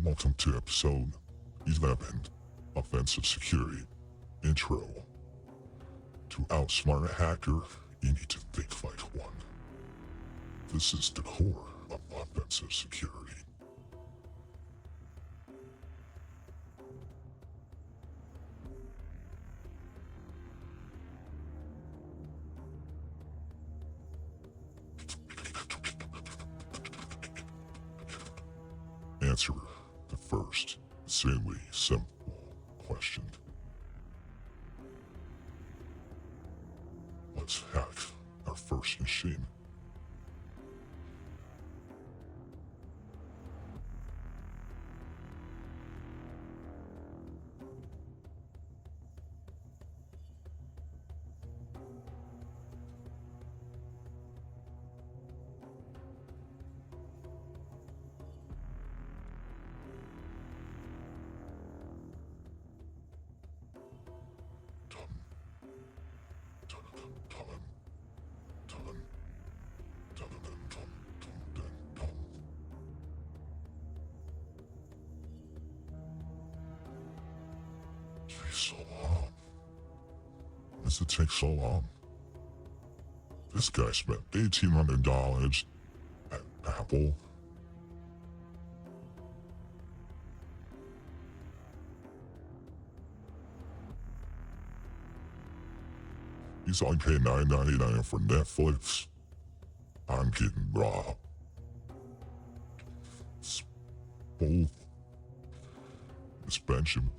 Welcome to episode 11, Offensive Security. Intro. To outsmart a hacker, you need to think like one. This is the core of offensive security. Answer the first, insanely simple question. Let's hack our first machine. So long. Why does it take so long? This guy spent $1,800 at Apple. He's only paying $9.99 for Netflix. I'm getting robbed. It's both. Miss Benjamin.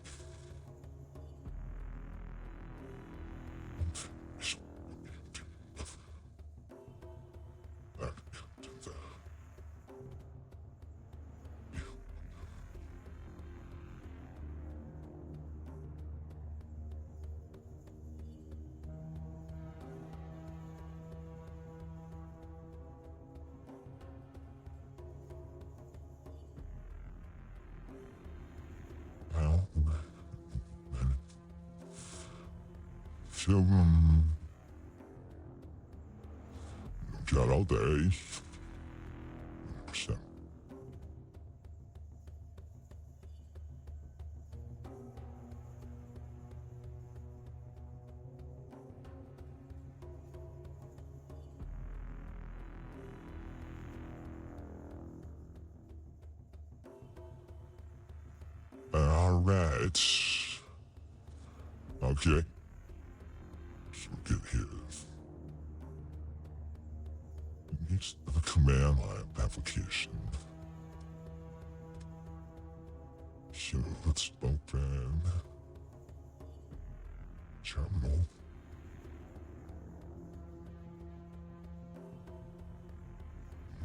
Got all day. Percent. All right. Okay. So get here. It's the command line application. So let's open terminal.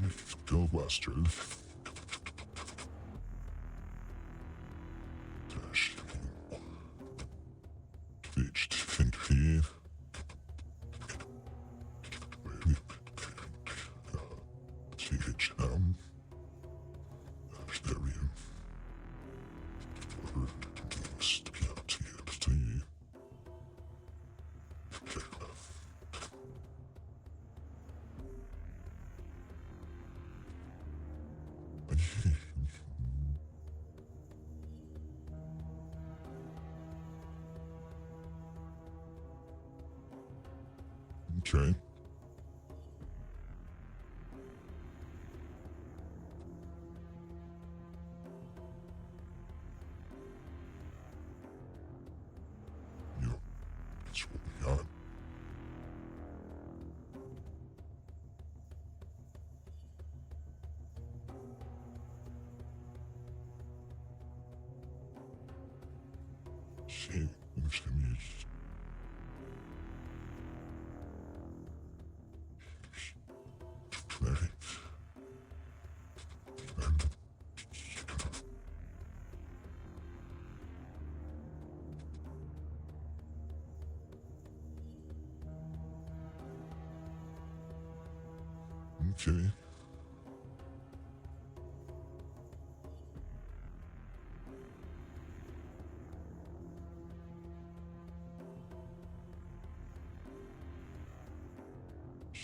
Let's go western. Dash HTTP. CHM. There we go. TXT. Okay. That's what we got. See, what's the music? Okay.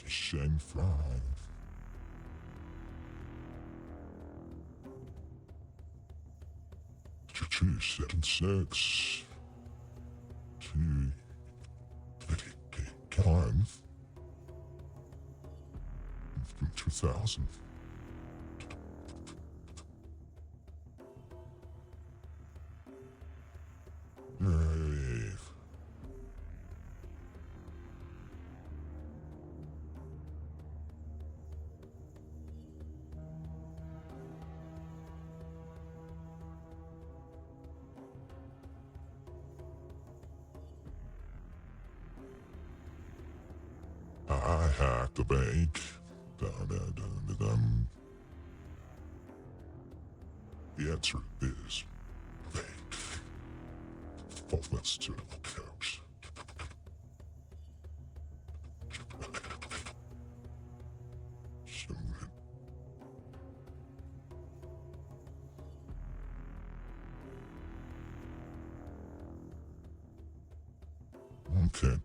Shame 5. 276 2 21 2000. Yay. I hacked the bank. Dun, dun, dun, dun, dun. The answer is vague. False message to the couch. Okay.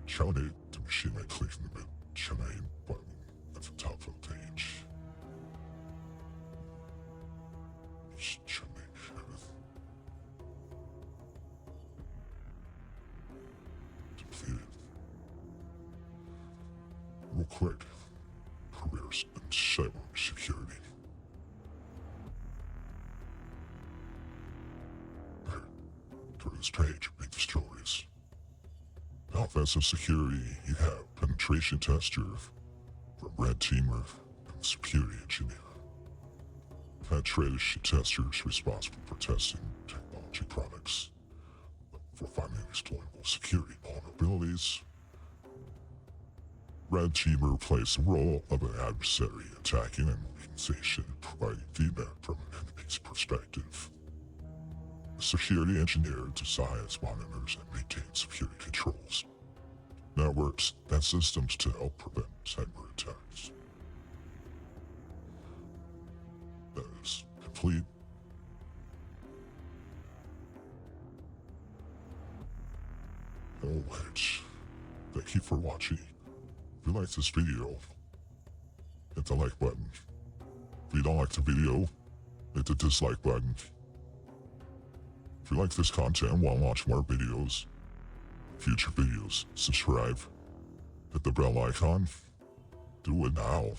Shout out to machine by clicking the Chennai button at the top of the page. Chennai. Completed. Real quick. Careers in cyber security. Go to this page, read the stories. Offensive security, you have penetration tester from red teamer and security engineer. Penetration testers responsible for testing technology products for finding exploitable security vulnerabilities. Red teamer plays the role of an adversary attacking an organization and providing feedback from an enemy's perspective. The security engineer designs, monitors, and maintains security controls, networks, and systems to help prevent cyber attacks. That is complete. Alright, thank you for watching. If you like this video, hit the like button. If you don't like the video, hit the dislike button. If you like this content and want to watch more videos, future videos, subscribe, hit the bell icon. Do it now.